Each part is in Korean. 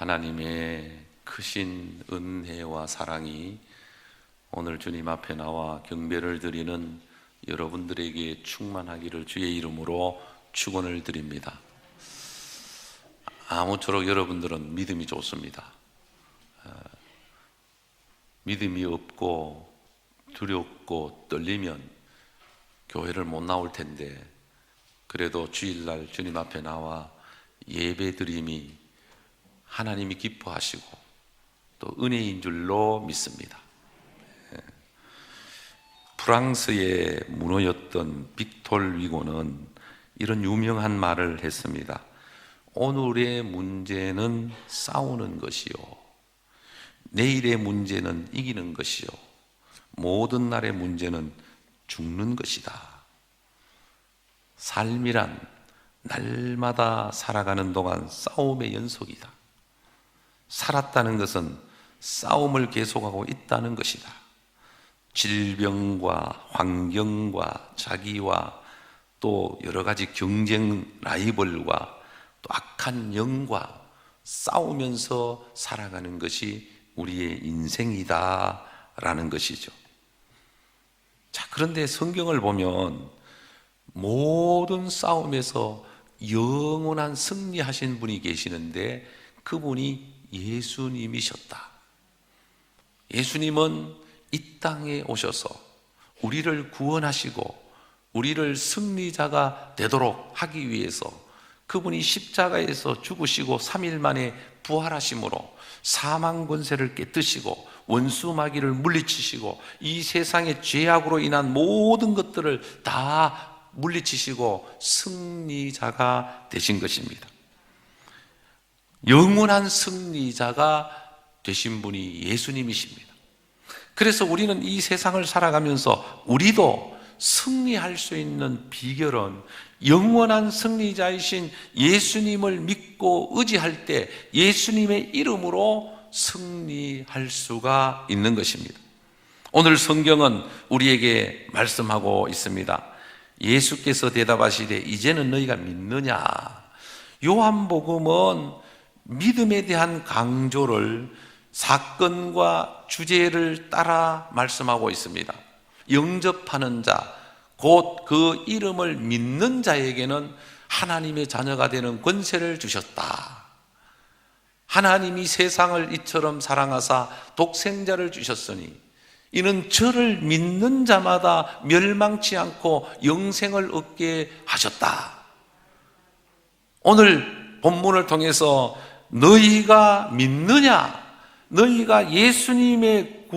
하나님의 크신 은혜와 사랑이 오늘 주님 앞에 나와 경배를 드리는 여러분들에게 충만하기를 주의 이름으로 축원을 드립니다. 아무쪼록 여러분들은 믿음이 좋습니다. 믿음이 없고 두렵고 떨리면 교회를 못 나올 텐데, 그래도 주일날 주님 앞에 나와 예배드림이 하나님이 기뻐하시고 또 은혜인 줄로 믿습니다. 프랑스의 문호였던 빅톨 위고는 이런 유명한 말을 했습니다. 오늘의 문제는 싸우는 것이요, 내일의 문제는 이기는 것이요, 모든 날의 문제는 죽는 것이다. 삶이란 날마다 살아가는 동안 싸움의 연속이다. 살았다는 것은 싸움을 계속하고 있다는 것이다. 질병과 환경과 자기와 또 여러 가지 경쟁 라이벌과 또 악한 영과 싸우면서 살아가는 것이 우리의 인생이다라는 것이죠. 자, 그런데 성경을 보면 모든 싸움에서 영원한 승리하신 분이 계시는데 그분이 예수님이셨다. 예수님은 이 땅에 오셔서 우리를 구원하시고 우리를 승리자가 되도록 하기 위해서 그분이 십자가에서 죽으시고 3일 만에 부활하심으로 사망 권세를 깨뜨시고 원수 마귀를 물리치시고 이 세상의 죄악으로 인한 모든 것들을 다 물리치시고 승리자가 되신 것입니다. 영원한 승리자가 되신 분이 예수님이십니다. 그래서 우리는 이 세상을 살아가면서 우리도 승리할 수 있는 비결은 영원한 승리자이신 예수님을 믿고 의지할 때 예수님의 이름으로 승리할 수가 있는 것입니다. 오늘 성경은 우리에게 말씀하고 있습니다. 예수께서 대답하시되 이제는 너희가 믿느냐? 요한복음은 믿음에 대한 강조를 사건과 주제를 따라 말씀하고 있습니다. 영접하는 자, 곧 그 이름을 믿는 자에게는 하나님의 자녀가 되는 권세를 주셨다. 하나님이 세상을 이처럼 사랑하사 독생자를 주셨으니 이는 저를 믿는 자마다 멸망치 않고 영생을 얻게 하셨다. 오늘 본문을 통해서 너희가 믿느냐? 너희가 예수님의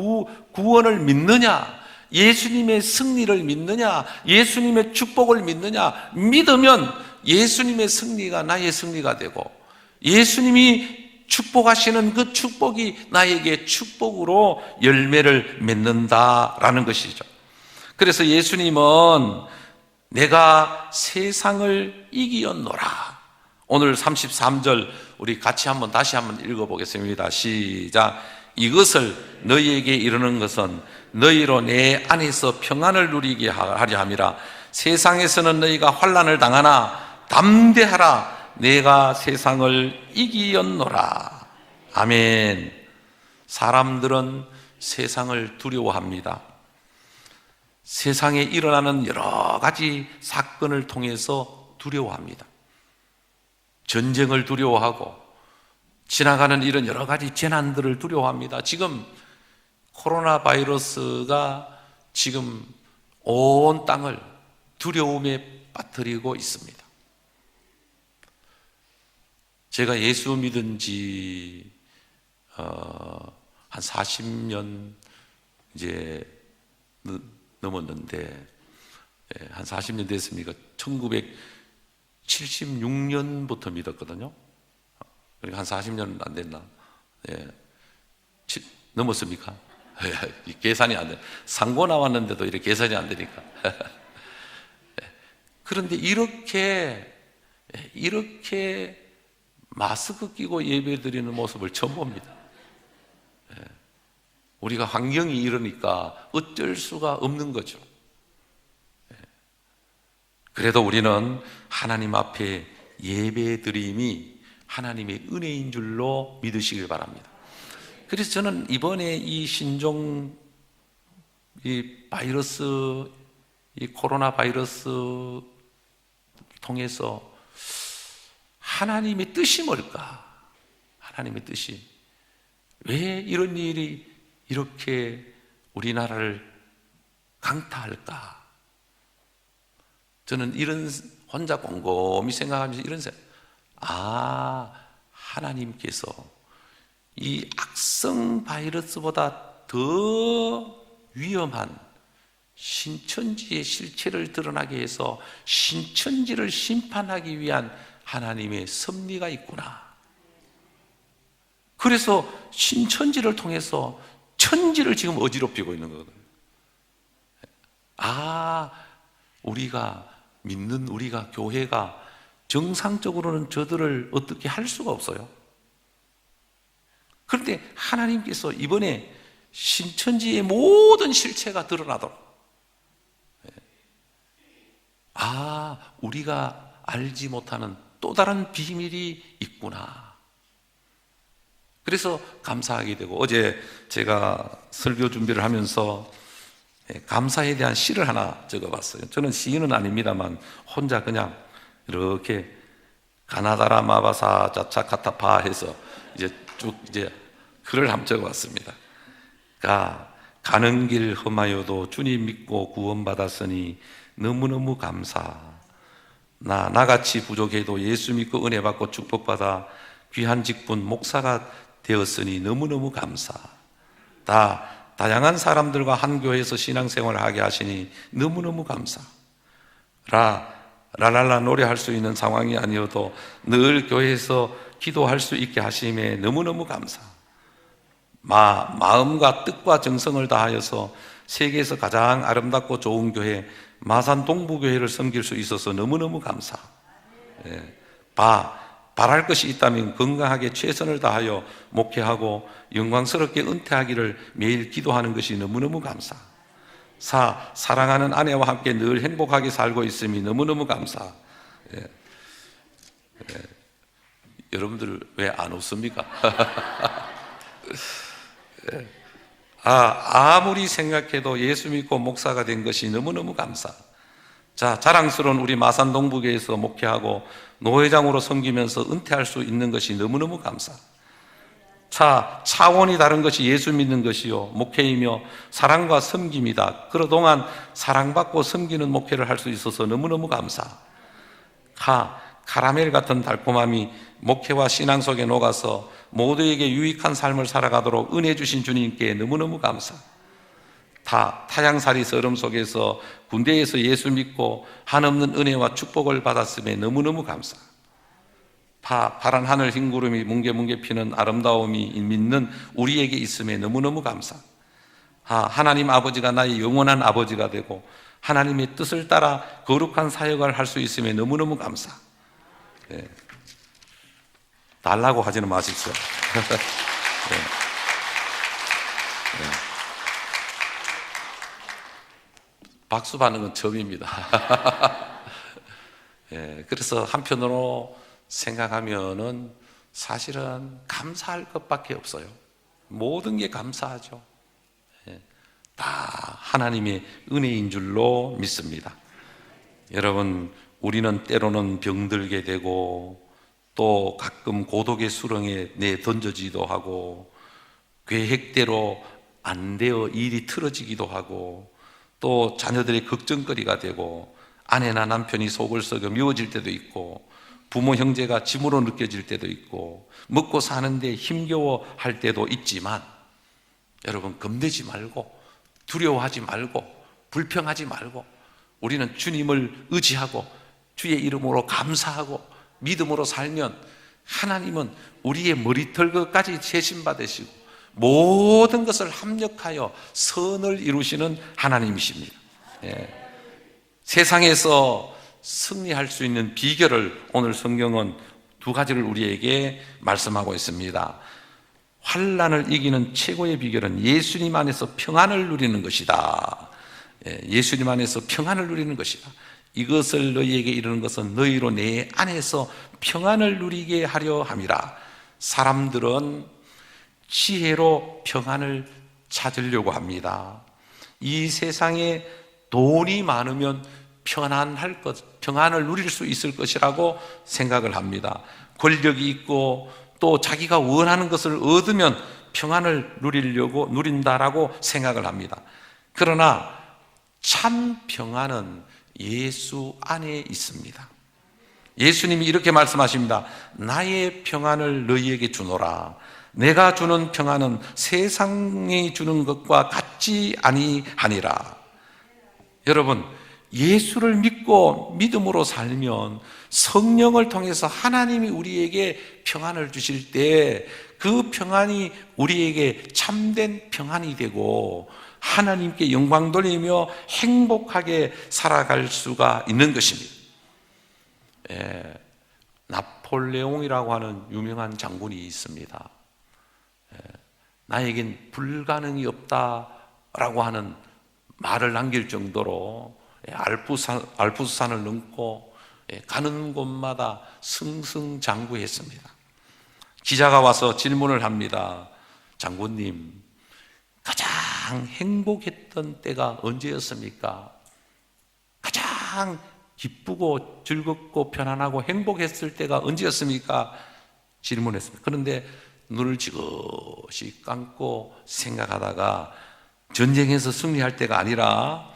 구원을 믿느냐? 예수님의 승리를 믿느냐? 예수님의 축복을 믿느냐? 믿으면 예수님의 승리가 나의 승리가 되고 예수님이 축복하시는 그 축복이 나에게 축복으로 열매를 맺는다라는 것이죠. 그래서 예수님은 내가 세상을 이기었노라. 오늘 33절 우리 같이 다시 한번 읽어보겠습니다. 시작. 이것을 너희에게 이르는 것은 너희로 내 안에서 평안을 누리게 하려 함이라. 세상에서는 너희가 환난을 당하나 담대하라. 내가 세상을 이기었노라. 아멘. 사람들은 세상을 두려워합니다. 세상에 일어나는 여러 가지 사건을 통해서 두려워합니다. 전쟁을 두려워하고 지나가는 이런 여러 가지 재난들을 두려워합니다. 지금 코로나 바이러스가 지금 온 땅을 두려움에 빠뜨리고 있습니다. 제가 예수 믿은 지 한 40년 이제 넘었는데, 한 40년 됐습니까? 1976년부터 믿었거든요. 그러니까 한 40년 안 됐나? 넘었습니까? 계산이 안 돼. 상고 나왔는데도 이렇게 계산이 안 되니까. 그런데 이렇게 마스크 끼고 예배 드리는 모습을 처음 봅니다. 우리가 환경이 이러니까 어쩔 수가 없는 거죠. 그래도 우리는 하나님 앞에 예배 드림이 하나님의 은혜인 줄로 믿으시길 바랍니다. 그래서 저는 이번에 이 신종 바이러스, 이 코로나 바이러스 통해서 하나님의 뜻이 뭘까? 하나님의 뜻이 왜 이런 일이 이렇게 우리나라를 강타할까? 저는 이런 혼자 곰곰이 생각하면서 이런 생각, 하나님께서 이 악성 바이러스보다 더 위험한 신천지의 실체를 드러나게 해서 신천지를 심판하기 위한 하나님의 섭리가 있구나. 그래서 신천지를 통해서 천지를 지금 어지럽히고 있는 거거든요. 우리가 믿는 우리가 교회가 정상적으로는 저들을 어떻게 할 수가 없어요. 그런데 하나님께서 이번에 신천지의 모든 실체가 드러나도록 우리가 알지 못하는 또 다른 비밀이 있구나. 그래서 감사하게 되고, 어제 제가 설교 준비를 하면서 감사에 대한 시를 하나 적어봤어요. 저는 시인은 아닙니다만 혼자 그냥 이렇게 가나다라 마바사 자차 카타파 해서 이제 쭉 글을 한번 적어봤습니다. 가는 길 험하여도 주님 믿고 구원받았으니 너무너무 감사. 나같이 부족해도 예수 믿고 은혜 받고 축복받아 귀한 직분 목사가 되었으니 너무너무 감사. 다양한 사람들과 한 교회에서 신앙생활을 하게 하시니 너무너무 감사. 라랄라 노래할 수 있는 상황이 아니어도 늘 교회에서 기도할 수 있게 하심에 너무너무 감사. 마음과 뜻과 정성을 다하여서 세계에서 가장 아름답고 좋은 교회 마산 동부교회를 섬길 수 있어서 너무너무 감사. 바랄 것이 있다면 건강하게 최선을 다하여 목회하고 영광스럽게 은퇴하기를 매일 기도하는 것이 너무너무 감사. 사랑하는 아내와 함께 늘 행복하게 살고 있음이 너무너무 감사. 여러분들 왜 안 웃습니까? 아무리 생각해도 예수 믿고 목사가 된 것이 너무너무 감사. 자랑스러운 우리 마산 동부교회에서 목회하고 노회장으로 섬기면서 은퇴할 수 있는 것이 너무너무 감사. 차원이 다른 것이 예수 믿는 것이요 목회이며 사랑과 섬김이다. 그동안 사랑받고 섬기는 목회를 할 수 있어서 너무너무 감사. 카라멜 같은 달콤함이 목회와 신앙 속에 녹아서 모두에게 유익한 삶을 살아가도록 은혜 주신 주님께 너무너무 감사. 타양살이 서름 속에서 군대에서 예수 믿고 한없는 은혜와 축복을 받았음에 너무너무 감사. 파란 하늘 흰 구름이 뭉게뭉게 피는 아름다움이 믿는 우리에게 있음에 너무너무 감사. 하나님 아버지가 나의 영원한 아버지가 되고 하나님의 뜻을 따라 거룩한 사역을 할 수 있음에 너무너무 감사. 달라고 하지는 마십시오. 박수 받는 건 처음입니다. 그래서 한편으로 생각하면은 사실은 감사할 것밖에 없어요. 모든 게 감사하죠. 다 하나님의 은혜인 줄로 믿습니다. 여러분, 우리는 때로는 병들게 되고 또 가끔 고독의 수렁에 내던져지기도 하고 계획대로 안 되어 일이 틀어지기도 하고 또 자녀들의 걱정거리가 되고 아내나 남편이 속을 썩어 미워질 때도 있고 부모 형제가 짐으로 느껴질 때도 있고 먹고 사는데 힘겨워할 때도 있지만 여러분 겁내지 말고 두려워하지 말고 불평하지 말고 우리는 주님을 의지하고 주의 이름으로 감사하고 믿음으로 살면 하나님은 우리의 머리털끝까지 세심받으시고 모든 것을 합력하여 선을 이루시는 하나님이십니다. 세상에서 승리할 수 있는 비결을 오늘 성경은 두 가지를 우리에게 말씀하고 있습니다. 환난을 이기는 최고의 비결은 예수님 안에서 평안을 누리는 것이다. 예수님 안에서 평안을 누리는 것이다. 이것을 너희에게 이르는 것은 너희로 내 안에서 평안을 누리게 하려 함이라. 사람들은 지혜로 평안을 찾으려고 합니다. 이 세상에 돈이 많으면 평안을 누릴 수 있을 것이라고 생각을 합니다. 권력이 있고 또 자기가 원하는 것을 얻으면 평안을 누린다라고 생각을 합니다. 그러나 참 평안은 예수 안에 있습니다. 예수님이 이렇게 말씀하십니다. 나의 평안을 너희에게 주노라. 내가 주는 평안은 세상이 주는 것과 같지 아니하니라. 여러분, 예수를 믿고 믿음으로 살면 성령을 통해서 하나님이 우리에게 평안을 주실 때 그 평안이 우리에게 참된 평안이 되고 하나님께 영광 돌리며 행복하게 살아갈 수가 있는 것입니다. 나폴레옹이라고 하는 유명한 장군이 있습니다. 나에겐 불가능이 없다라고 하는 말을 남길 정도로 알프스산을 넘고 가는 곳마다 승승장구했습니다. 기자가 와서 질문을 합니다. 장군님, 가장 행복했던 때가 언제였습니까? 가장 기쁘고 즐겁고 편안하고 행복했을 때가 언제였습니까? 질문했습니다. 그런데 눈을 지그시 감고 생각하다가 전쟁에서 승리할 때가 아니라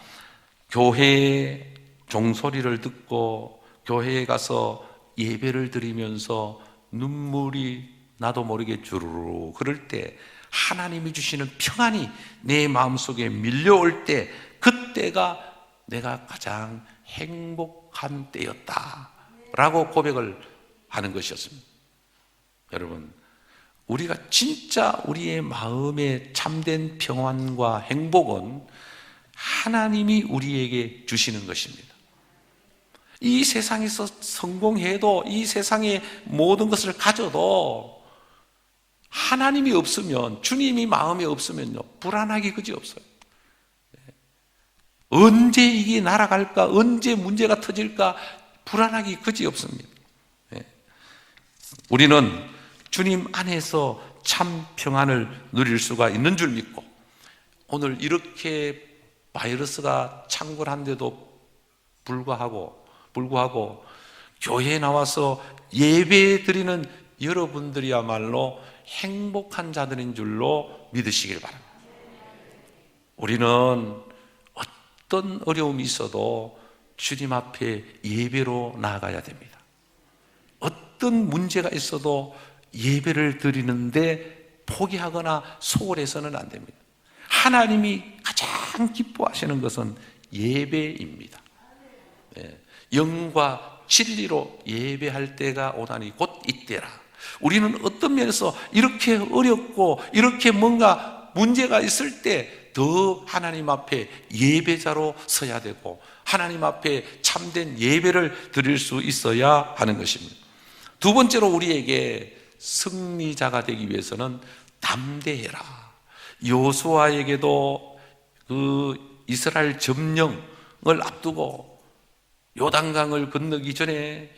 교회의 종소리를 듣고 교회에 가서 예배를 드리면서 눈물이 나도 모르게 주르르 그럴 때 하나님이 주시는 평안이 내 마음속에 밀려올 때 그때가 내가 가장 행복한 때였다라고 고백을 하는 것이었습니다. 여러분, 우리가 진짜 우리의 마음에 참된 평안과 행복은 하나님이 우리에게 주시는 것입니다. 이 세상에서 성공해도 이 세상의 모든 것을 가져도 하나님이 없으면, 주님이 마음에 없으면요, 불안하기 그지 없어요. 언제 이게 날아갈까, 언제 문제가 터질까 불안하기 그지 없습니다. 우리는 주님 안에서 참 평안을 누릴 수가 있는 줄 믿고, 오늘 이렇게 바이러스가 창궐한데도 불구하고 교회에 나와서 예배 드리는 여러분들이야말로 행복한 자들인 줄로 믿으시길 바랍니다. 우리는 어떤 어려움이 있어도 주님 앞에 예배로 나아가야 됩니다. 어떤 문제가 있어도 예배를 드리는데 포기하거나 소홀해서는 안 됩니다. 하나님이 가장 기뻐하시는 것은 예배입니다. 영과 진리로 예배할 때가 오나니 곧 이때라. 우리는 어떤 면에서 이렇게 어렵고 이렇게 뭔가 문제가 있을 때 더 하나님 앞에 예배자로 서야 되고 하나님 앞에 참된 예배를 드릴 수 있어야 하는 것입니다. 두 번째로 우리에게 승리자가 되기 위해서는 담대해라. 여호수아에게도 그 이스라엘 점령을 앞두고 요단강을 건너기 전에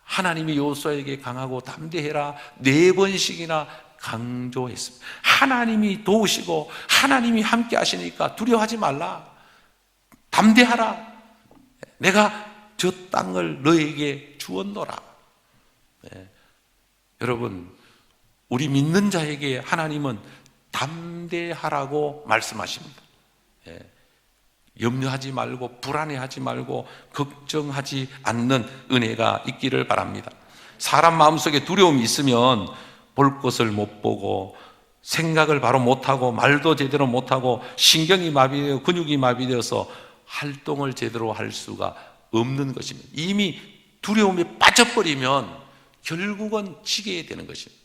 하나님이 여호수아에게 강하고 담대해라 4번씩이나 강조했습니다. 하나님이 도우시고 하나님이 함께 하시니까 두려워하지 말라. 담대하라. 내가 저 땅을 너에게 주었노라. 여러분, 우리 믿는 자에게 하나님은 담대하라고 말씀하십니다. 염려하지 말고 불안해하지 말고 걱정하지 않는 은혜가 있기를 바랍니다. 사람 마음속에 두려움이 있으면 볼 것을 못 보고 생각을 바로 못하고 말도 제대로 못하고 신경이 마비되어 근육이 마비되어서 활동을 제대로 할 수가 없는 것입니다. 이미 두려움에 빠져버리면 결국은 지게 되는 것입니다.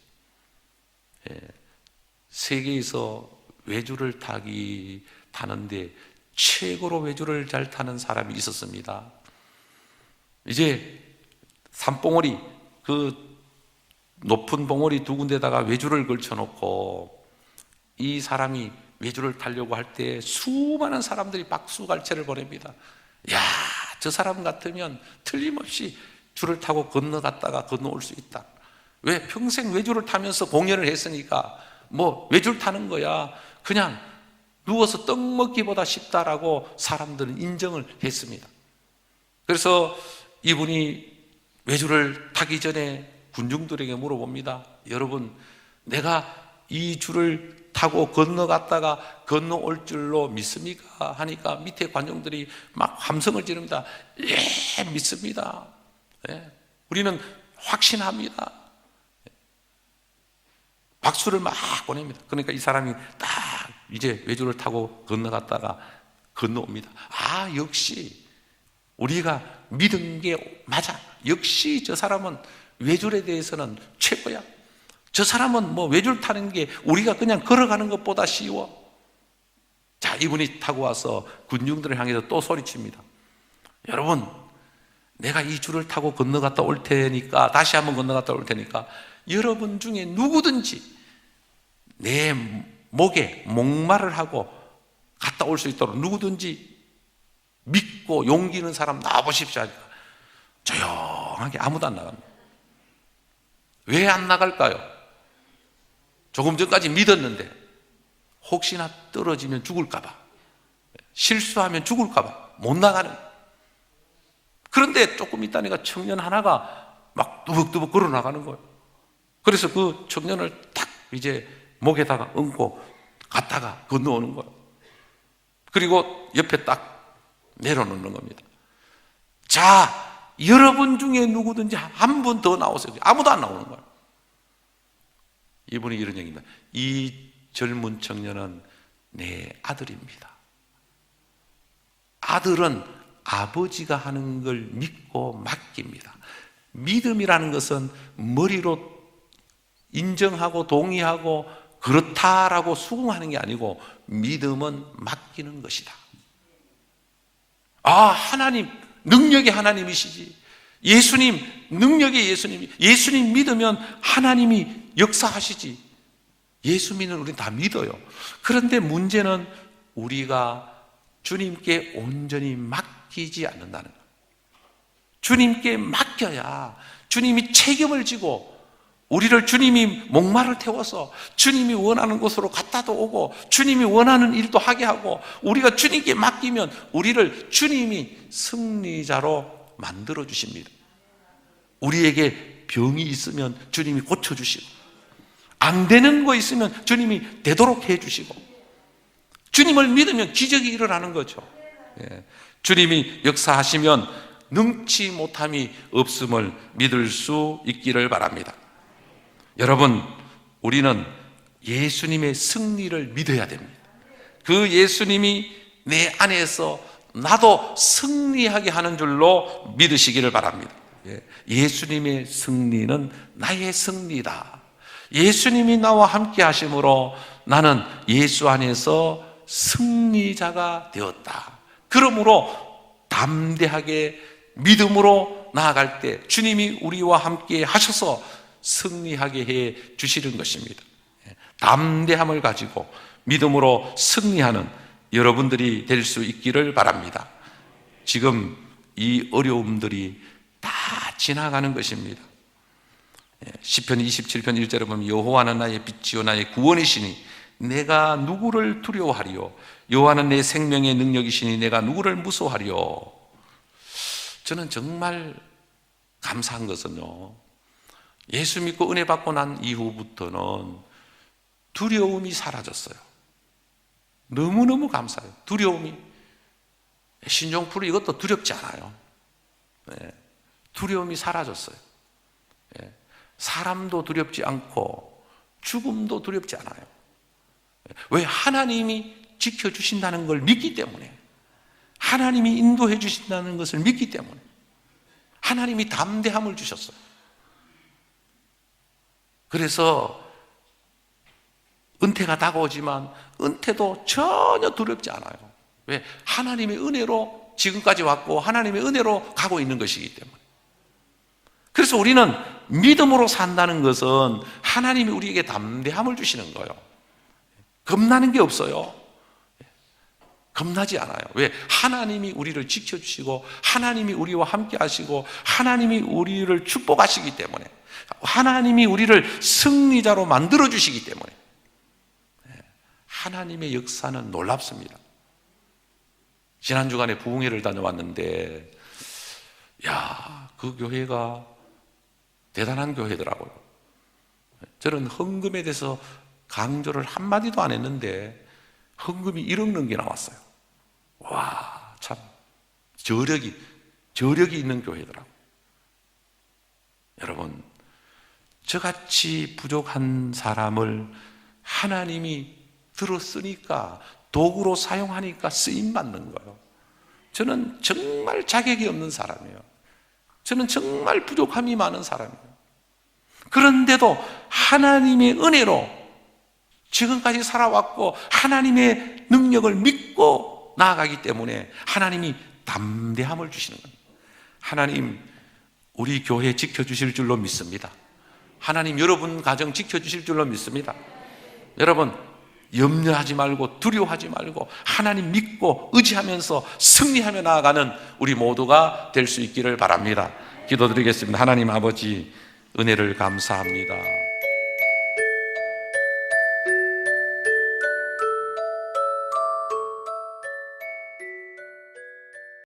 세계에서 외주를 타는데 최고로 외주를 잘 타는 사람이 있었습니다. 이제 산봉우리, 그 높은 봉우리 2군데다가 외주를 걸쳐놓고 이 사람이 외주를 타려고 할 때 수많은 사람들이 박수갈채를 보냅니다. 야, 저 사람 같으면 틀림없이 줄을 타고 건너갔다가 건너올 수 있다. 왜? 평생 외줄을 타면서 공연을 했으니까 뭐 외줄 타는 거야 그냥 누워서 떡 먹기보다 쉽다라고 사람들은 인정을 했습니다. 그래서 이분이 외줄을 타기 전에 군중들에게 물어봅니다. 여러분, 내가 이 줄을 타고 건너갔다가 건너올 줄로 믿습니까? 하니까 밑에 관중들이 막 함성을 지릅니다. 예, 믿습니다. 예, 우리는 확신합니다. 박수를 막 보냅니다. 그러니까 이 사람이 딱 이제 외줄을 타고 건너갔다가 건너옵니다. 아, 역시 우리가 믿은 게 맞아. 역시 저 사람은 외줄에 대해서는 최고야. 저 사람은 뭐 외줄 타는 게 우리가 그냥 걸어가는 것보다 쉬워. 자, 이분이 타고 와서 군중들을 향해서 또 소리칩니다. 여러분, 내가 이 줄을 타고 건너갔다 올 테니까, 다시 한번 건너갔다 올 테니까 여러분 중에 누구든지 내 목에 목말을 하고 갔다 올 수 있도록 누구든지 믿고 용기 있는 사람 나와보십시오. 조용하게 아무도 안 나갑니다. 왜 안 나갈까요? 조금 전까지 믿었는데 혹시나 떨어지면 죽을까봐, 실수하면 죽을까봐 못 나가는. 그런데 조금 있다니까 청년 하나가 막 뚜벅뚜벅 걸어 나가는 거예요. 그래서 그 청년을 딱 이제 목에다가 얹고 갔다가 건너오는 거예요. 그리고 옆에 딱 내려놓는 겁니다. 자, 여러분 중에 누구든지 한 분 더 나오세요. 아무도 안 나오는 거예요. 이분이 이런 얘기입니다. 이 젊은 청년은 내 아들입니다. 아들은 아버지가 하는 걸 믿고 맡깁니다. 믿음이라는 것은 머리로 인정하고 동의하고 그렇다라고 수긍하는 게 아니고 믿음은 맡기는 것이다. 아, 하나님 능력이 하나님이시지. 예수님 능력이 예수님이. 예수님 믿으면 하나님이 역사하시지. 예수 믿는 우리는 다 믿어요. 그런데 문제는 우리가 주님께 온전히 맡기지 않는다는 거예요. 주님께 맡겨야 주님이 책임을 지고 우리를 주님이 목마를 태워서 주님이 원하는 곳으로 갔다도 오고 주님이 원하는 일도 하게 하고 우리가 주님께 맡기면 우리를 주님이 승리자로 만들어 주십니다. 우리에게 병이 있으면 주님이 고쳐주시고 안 되는 거 있으면 주님이 되도록 해주시고 주님을 믿으면 기적이 일어나는 거죠. 예. 주님이 역사하시면 능치 못함이 없음을 믿을 수 있기를 바랍니다. 여러분, 우리는 예수님의 승리를 믿어야 됩니다. 그 예수님이 내 안에서 나도 승리하게 하는 줄로 믿으시기를 바랍니다. 예수님의 승리는 나의 승리다. 예수님이 나와 함께 하심으로 나는 예수 안에서 승리자가 되었다. 그러므로 담대하게 믿음으로 나아갈 때 주님이 우리와 함께 하셔서 승리하게 해 주시는 것입니다. 담대함을 가지고 믿음으로 승리하는 여러분들이 될 수 있기를 바랍니다. 지금 이 어려움들이 다 지나가는 것입니다. 시편 27편 1절에 보면 여호와는 나의 빛이요 나의 구원이시니 내가 누구를 두려워하리요. 여호와는 내 생명의 능력이시니 내가 누구를 무서워하리요. 저는 정말 감사한 것은요, 예수 믿고 은혜 받고 난 이후부터는 두려움이 사라졌어요. 너무너무 감사해요. 두려움이. 신종플루 이것도 두렵지 않아요. 두려움이 사라졌어요. 사람도 두렵지 않고 죽음도 두렵지 않아요. 왜? 하나님이 지켜주신다는 걸 믿기 때문에, 하나님이 인도해 주신다는 것을 믿기 때문에, 하나님이 담대함을 주셨어요. 그래서 은퇴가 다가오지만 은퇴도 전혀 두렵지 않아요. 왜? 하나님의 은혜로 지금까지 왔고 하나님의 은혜로 가고 있는 것이기 때문에. 그래서 우리는 믿음으로 산다는 것은 하나님이 우리에게 담대함을 주시는 거예요. 겁나는 게 없어요. 겁나지 않아요. 왜? 하나님이 우리를 지켜주시고 하나님이 우리와 함께 하시고 하나님이 우리를 축복하시기 때문에, 하나님이 우리를 승리자로 만들어주시기 때문에 하나님의 역사는 놀랍습니다. 지난 주간에 부흥회를 다녀왔는데 그 교회가 대단한 교회더라고요. 저는 헌금에 대해서 강조를 한마디도 안 했는데 헌금이 1억 넘게 나왔어요. 와, 참 저력이 있는 교회더라고요. 여러분, 저같이 부족한 사람을 하나님이 들었으니까, 도구로 사용하니까 쓰임받는 거예요. 저는 정말 자격이 없는 사람이에요. 저는 정말 부족함이 많은 사람이에요. 그런데도 하나님의 은혜로 지금까지 살아왔고 하나님의 능력을 믿고 나아가기 때문에 하나님이 담대함을 주시는 겁니다. 하나님, 우리 교회 지켜주실 줄로 믿습니다. 하나님, 여러분 가정 지켜주실 줄로 믿습니다. 여러분, 염려하지 말고 두려워하지 말고 하나님 믿고 의지하면서 승리하며 나아가는 우리 모두가 될 수 있기를 바랍니다. 기도드리겠습니다. 하나님 아버지, 은혜를 감사합니다.